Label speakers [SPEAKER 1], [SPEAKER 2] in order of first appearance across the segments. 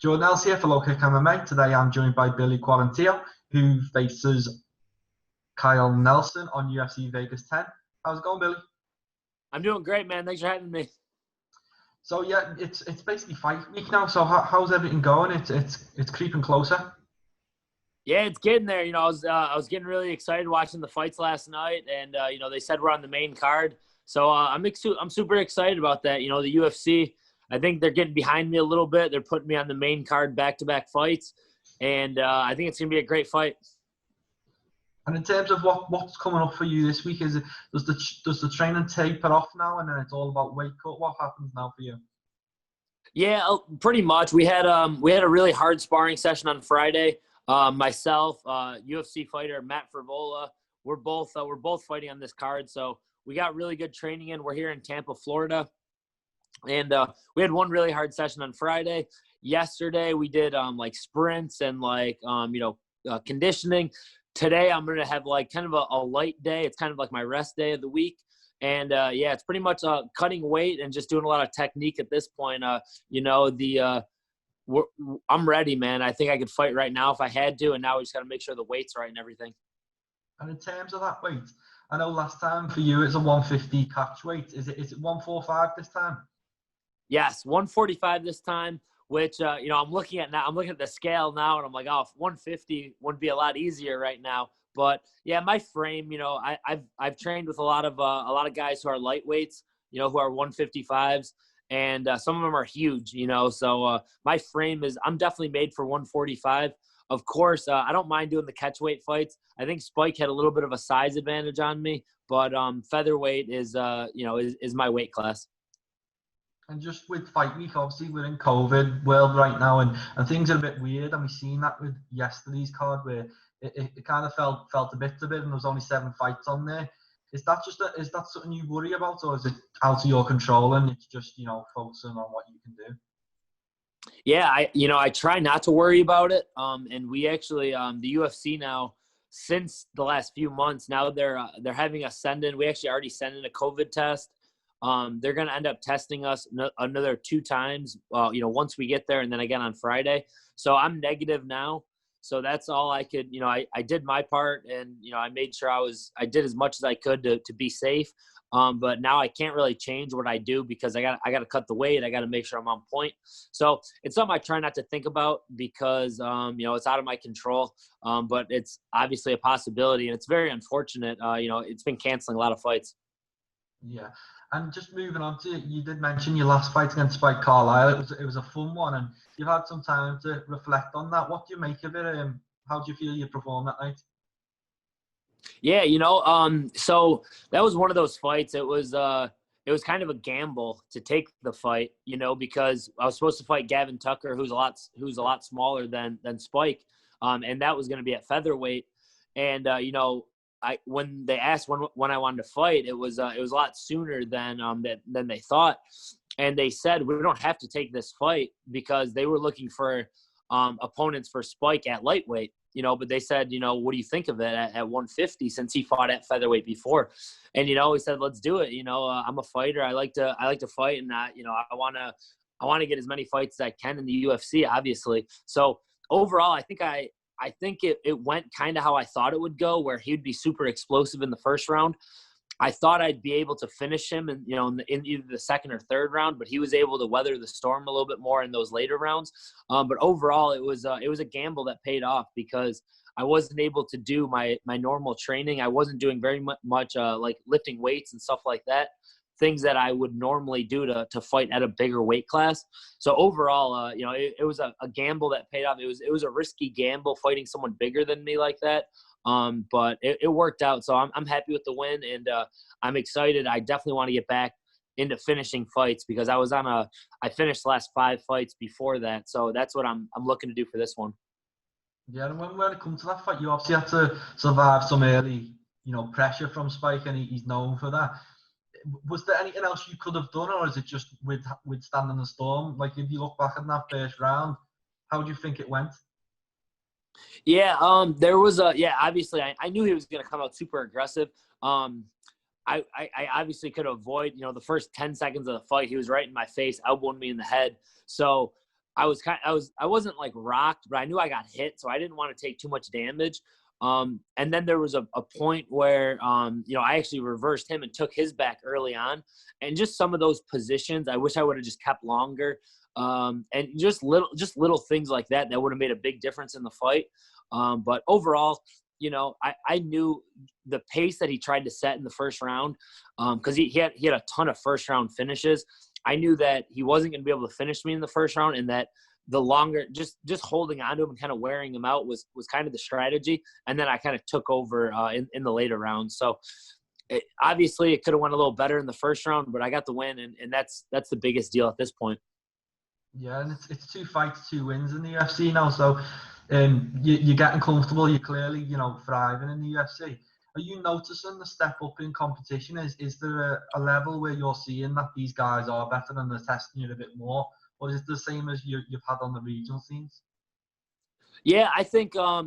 [SPEAKER 1] Jordan Ellis here for Low Kick MMA. Today I'm joined by Billy Quarantillo, who faces Kyle Nelson on UFC Vegas 10. How's it going, Billy?
[SPEAKER 2] I'm doing great, man. Thanks for having me.
[SPEAKER 1] So yeah, it's basically fight week now. So how's everything going? It's creeping closer.
[SPEAKER 2] Yeah, it's getting there. I was getting really excited watching the fights last night, and they said we're on the main card, so I'm super excited about that. The UFC, I think they're getting behind me a little bit. They're putting me on the main card, back-to-back fights, and I think it's gonna be a great fight.
[SPEAKER 1] And in terms of what's coming up for you this week, does the training taper off now, and then it's all about weight cut? What happens now for you?
[SPEAKER 2] Yeah, pretty much. We had a really hard sparring session on Friday. Myself, UFC fighter Matt Frivola, we're both fighting on this card, so we got really good training in. We're here in Tampa, Florida, and we had one really hard session on Friday. Yesterday we did like sprints and conditioning. Today I'm gonna have like kind of a light day. It's kind of like my rest day of the week. And it's pretty much cutting weight and just doing a lot of technique at this point. I'm ready, man. I think I could fight right now if I had to, and now we just got to make sure the weight's right and everything.
[SPEAKER 1] And in terms of that weight, I know last time for you it's a 150 catch weight. Is it 145 this time?
[SPEAKER 2] Yes, 145 this time. Which I'm looking at now. I'm looking at the scale now, and I'm like, oh, 150 would be a lot easier right now. But yeah, my frame, I've trained with a lot of guys who are lightweights, who are 155s. And some of them are huge, so my frame I'm definitely made for 145. Of course, I don't mind doing the catch weight fights. I think Spike had a little bit of a size advantage on me, but featherweight is my weight class.
[SPEAKER 1] And just with fight week, obviously we're in COVID world right now, and things are a bit weird, and we've seen that with yesterday's card where it kind of felt a bit, and there was only 7 fights on there. Is that something you worry about, or is it out of your control and it's just focusing on what you can do?
[SPEAKER 2] Yeah, I try not to worry about it. And we actually the UFC now, since the last few months, now they're having us send in. We actually already sent in a COVID test. They're going to end up testing us another 2 times. Once we get there, and then again on Friday. So I'm negative now. So that's all I could, I did my part, and, I made sure I did as much as I could to be safe. But now I can't really change what I do because I got to cut the weight. I got to make sure I'm on point. So it's something I try not to think about because, it's out of my control. But it's obviously a possibility, and it's very unfortunate. It's been canceling a lot of fights.
[SPEAKER 1] Yeah. And just moving on to, you did mention your last fight against Spike Carlisle. It was a fun one, and you've had some time to reflect on that. What do you make of it? How do you feel you performed that night?
[SPEAKER 2] Yeah, so that was one of those fights. It was kind of a gamble to take the fight, because I was supposed to fight Gavin Tucker, who's a lot smaller than Spike, and that was going to be at featherweight, and when they asked when I wanted to fight, it was a lot sooner than they thought, and they said we don't have to take this fight because they were looking for opponents for Spike at lightweight, but they said, what do you think of it at 150 since he fought at featherweight before, and he said let's do it. I'm a fighter. I like to fight, and I want to get as many fights as I can in the UFC, obviously. So overall, I think it went kind of how I thought it would go, where he'd be super explosive in the first round. I thought I'd be able to finish him in either the second or third round, but he was able to weather the storm a little bit more in those later rounds. But overall, it was a gamble that paid off because I wasn't able to do my normal training. I wasn't doing very much like lifting weights and stuff like that, things that I would normally do to fight at a bigger weight class. So overall, it was a gamble that paid off. It was a risky gamble fighting someone bigger than me like that. But it worked out. So I'm happy with the win, and I'm excited. I definitely want to get back into finishing fights because I finished the last 5 fights before that. So that's what I'm looking to do for this one.
[SPEAKER 1] Yeah, and when it comes to that fight, you obviously had to survive some early, pressure from Spike, and he's known for that. Was there anything else you could have done, or is it just withstanding the storm? Like, if you look back at that first round, how do you think it went?
[SPEAKER 2] Yeah, there was obviously I knew he was going to come out super aggressive. I obviously could avoid, the first 10 seconds of the fight, he was right in my face, elbowing me in the head. So I wasn't like rocked, but I knew I got hit, so I didn't want to take too much damage. And then there was a point where, I actually reversed him and took his back early on. And just some of those positions, I wish I would have just kept longer. And just little things like that would have made a big difference in the fight. But overall, I knew the pace that he tried to set in the first round, because he had a ton of first round finishes. I knew that he wasn't going to be able to finish me in the first round, and that the longer just holding on to him and kind of wearing him out was kind of the strategy. And then I kind of took over in the later rounds. So obviously it could have went a little better in the first round, but I got the win, and that's the biggest deal at this point.
[SPEAKER 1] Yeah, and it's 2 fights, 2 wins in the UFC now. So you're getting comfortable. You're clearly, thriving in the UFC. Are you noticing the step up in competition? Is there a level where you're seeing that these guys are better and they're testing you a bit more? Or is it the same as you've had on the regional scenes?
[SPEAKER 2] Yeah, I think, well,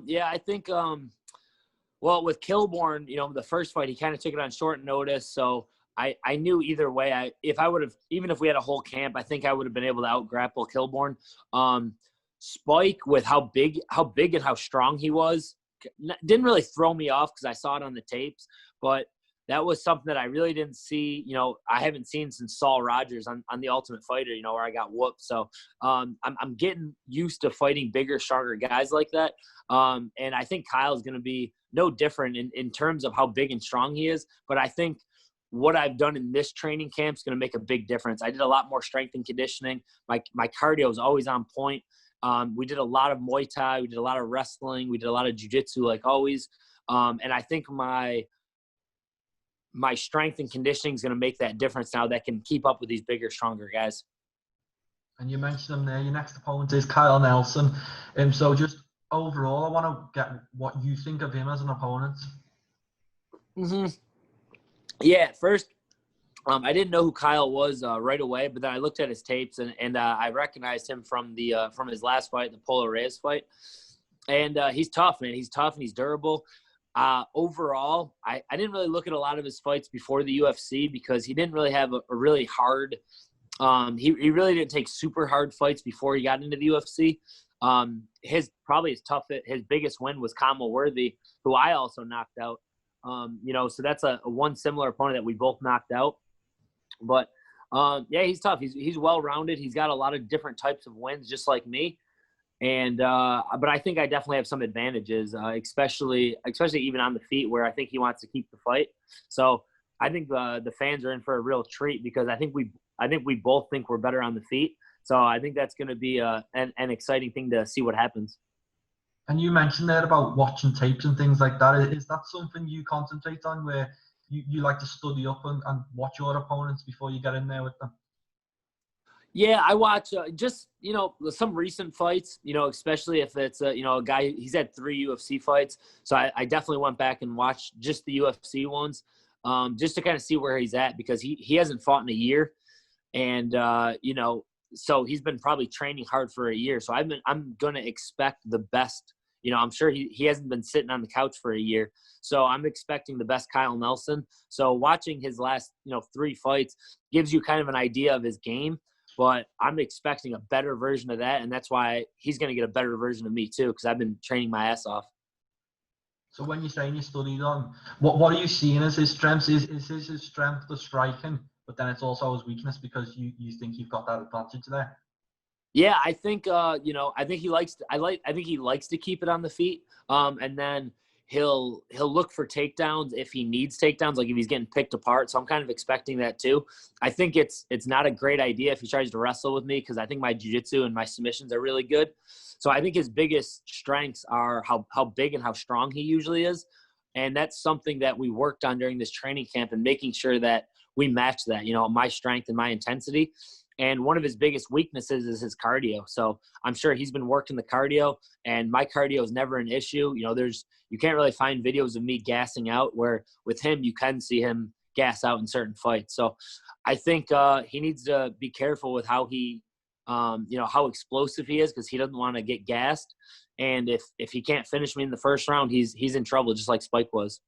[SPEAKER 2] with Kilborn, the first fight, he kind of took it on short notice. So I knew either way, even if we had a whole camp, I think I would have been able to out-grapple Kilborn. Spike, with how big and how strong he was, didn't really throw me off because I saw it on the tapes, but that was something that I really didn't see. I haven't seen since Saul Rogers on The Ultimate Fighter, where I got whooped. So I'm getting used to fighting bigger, stronger guys like that. And I think Kyle's going to be no different in terms of how big and strong he is. But I think what I've done in this training camp is going to make a big difference. I did a lot more strength and conditioning. My cardio is always on point. We did a lot of Muay Thai. We did a lot of wrestling. We did a lot of jiu-jitsu, like always. And I think my strength and conditioning is going to make that difference now, that can keep up with these bigger, stronger guys.
[SPEAKER 1] And you mentioned him there. Your next opponent is Kyle Nelson. So just overall, I want to get what you think of him as an opponent.
[SPEAKER 2] Mm-hmm. Yeah, at first, I didn't know who Kyle was right away, but then I looked at his tapes and I recognized him from his last fight, the Polo Reyes fight. And he's tough, man. He's tough and he's durable. Overall, I didn't really look at a lot of his fights before the UFC because he didn't really have a really hard he really didn't take super hard fights before he got into the UFC. His biggest win was Kama Worthy, who I also knocked out. So that's a one similar opponent that we both knocked out. But yeah, he's tough. He's well-rounded. He's got a lot of different types of wins, just like me. And but I think I definitely have some advantages, especially even on the feet, where I think he wants to keep the fight. So I think the fans are in for a real treat because I think we both think we're better on the feet. So I think that's going to be an exciting thing to see what happens.
[SPEAKER 1] And you mentioned there about watching tapes and things like that. Is that something you concentrate on, where you like to study up and watch your opponents before you get in there with them?
[SPEAKER 2] Yeah, I watch just, some recent fights, especially if it's, a guy, he's had 3 UFC fights. So I definitely went back and watched just the UFC ones just to kind of see where he's at, because he hasn't fought in a year. And, so he's been probably training hard for a year. So I'm going to expect the best. I'm sure he hasn't been sitting on the couch for a year. So I'm expecting the best Kyle Nelson. So watching his last, 3 fights gives you kind of an idea of his game. But I'm expecting a better version of that, and that's why he's going to get a better version of me too, because I've been training my ass off.
[SPEAKER 1] So when you're saying you studied on, what are you seeing as his strengths? Is his strength the striking, but then it's also his weakness because you think you've got that advantage there?
[SPEAKER 2] Yeah, I think I think he likes to keep it on the feet, and then he'll look for takedowns if he needs takedowns, like if he's getting picked apart. So I'm kind of expecting that too. I think it's not a great idea if he tries to wrestle with me, because I think my jiu-jitsu and my submissions are really good. So I think his biggest strengths are how big and how strong he usually is. And that's something that we worked on during this training camp, and making sure that we match that, my strength and my intensity. And one of his biggest weaknesses is his cardio. So I'm sure he's been working the cardio, and my cardio is never an issue. You can't really find videos of me gassing out, where with him, you can see him gas out in certain fights. So I think he needs to be careful with how he, how explosive he is, because he doesn't want to get gassed. And if he can't finish me in the first round, he's in trouble, just like Spike was.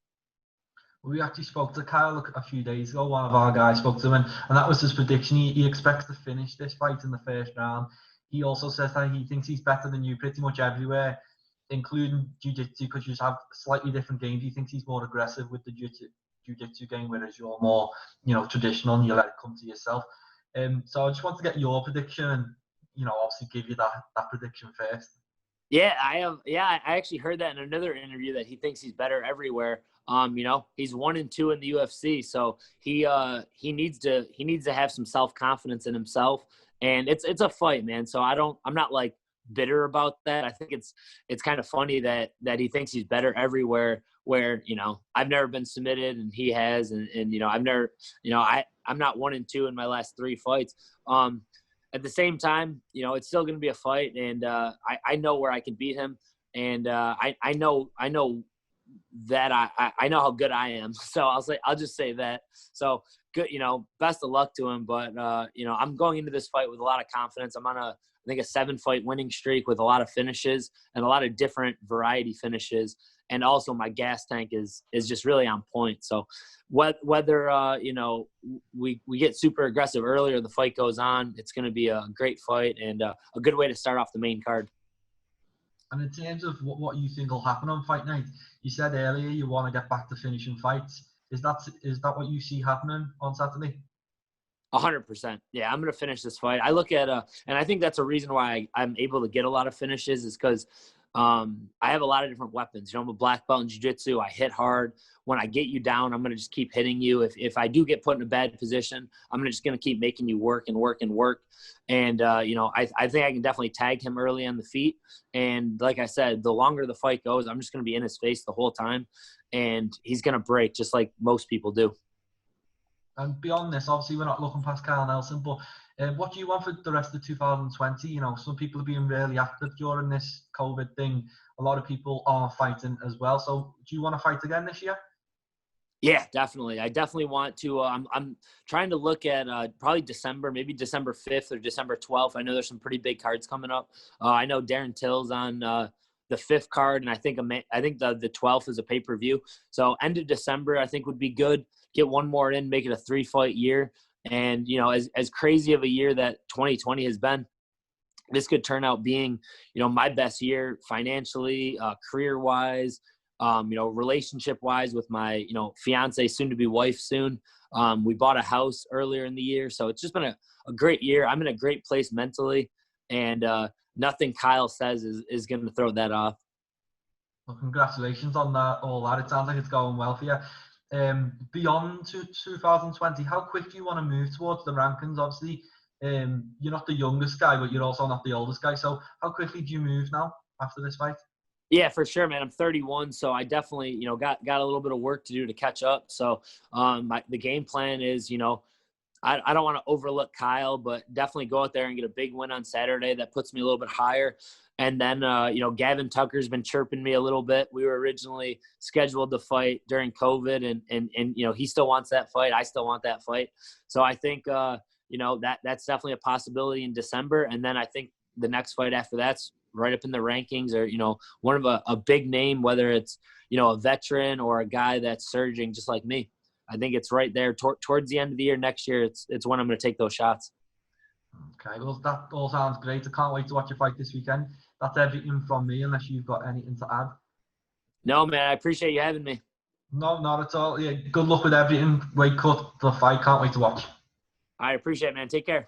[SPEAKER 1] We actually spoke to Kyle a few days ago. One of our guys spoke to him, and that was his prediction. He expects to finish this fight in the first round. he also says that he thinks he's better than you pretty much everywhere, including jiu-jitsu, because you just have slightly different games. He thinks he's more aggressive with the jiu-jitsu game, whereas you're more, traditional, and you let it come to yourself. So I just want to get your prediction and, obviously give you that prediction first.
[SPEAKER 2] Yeah, I have. Yeah, I actually heard that in another interview that he thinks he's better everywhere. He's 1-2 in the UFC, so he needs to have some self-confidence in himself, and it's a fight, man. So I'm not like bitter about that. I think it's kind of funny that he thinks he's better everywhere, where I've never been submitted and he has, and I've never, I'm not 1-2 in my last 3 fights. At the same time, it's still going to be a fight, and I know where I can beat him, and I know that I know how good I am. So I'll just say that. So good, best of luck to him. But I'm going into this fight with a lot of confidence. I'm on I think a 7-fight winning streak with a lot of finishes and a lot of different variety finishes. And also my gas tank is just really on point. So whether we get super aggressive earlier, the fight goes on, it's going to be a great fight and a good way to start off the main card.
[SPEAKER 1] And in terms of what you think will happen on fight night, you said earlier you want to get back to finishing fights. Is that what you see happening on Saturday?
[SPEAKER 2] 100%. Yeah, I'm going to finish this fight. I look at and I think that's a reason why I'm able to get a lot of finishes is because I have a lot of different weapons. I'm a black belt in jiu-jitsu. I hit hard. When I get you down, I'm going to just keep hitting you. If I do get put in a bad position, I'm just going to keep making you work and work and work. And, I think I can definitely tag him early on the feet. And like I said, the longer the fight goes, I'm just going to be in his face the whole time. And he's going to break just like most people do.
[SPEAKER 1] And beyond this, obviously, we're not looking past Kyle Nelson, but what do you want for the rest of 2020? Some people are being really active during this COVID thing. A lot of people are fighting as well. So do you want to fight again this year?
[SPEAKER 2] Yeah, definitely. I definitely want to. I'm trying to look at probably December, maybe December 5th or December 12th. I know there's some pretty big cards coming up. I know Darren Till's on the 5th card, and I think the 12th is a pay-per-view. So end of December, I think would be good. Get one more in, make it a 3-fight year. And, as crazy of a year that 2020 has been, this could turn out being, my best year financially, career-wise, relationship-wise with my, fiance, soon-to-be wife soon. We bought a house earlier in the year. So it's just been a great year. I'm in a great place mentally. And nothing Kyle says is going to throw that off.
[SPEAKER 1] Well, congratulations on all that. It sounds like it's going well for you. Beyond 2020, how quick do you want to move towards the rankings? Obviously, you're not the youngest guy, but you're also not the oldest guy. So how quickly do you move now after this fight?
[SPEAKER 2] Yeah, for sure, man. I'm 31, so I definitely, got a little bit of work to do to catch up. So the game plan is, I don't want to overlook Kyle, but definitely go out there and get a big win on Saturday. That puts me a little bit higher. And then, Gavin Tucker's been chirping me a little bit. We were originally scheduled to fight during COVID, and he still wants that fight. I still want that fight. So I think, that's definitely a possibility in December. And then I think the next fight after that's right up in the rankings or, one of a big name, whether it's, a veteran or a guy that's surging just like me. I think it's right there towards the end of the year next year. It's when I'm going to take those shots.
[SPEAKER 1] Okay, well, that all sounds great. I can't wait to watch your fight this weekend. That's everything from me, unless you've got anything to add.
[SPEAKER 2] No, man, I appreciate you having me.
[SPEAKER 1] No, not at all. Yeah, good luck with everything. Weight cut, the fight. Can't wait to watch.
[SPEAKER 2] I appreciate it, man. Take care.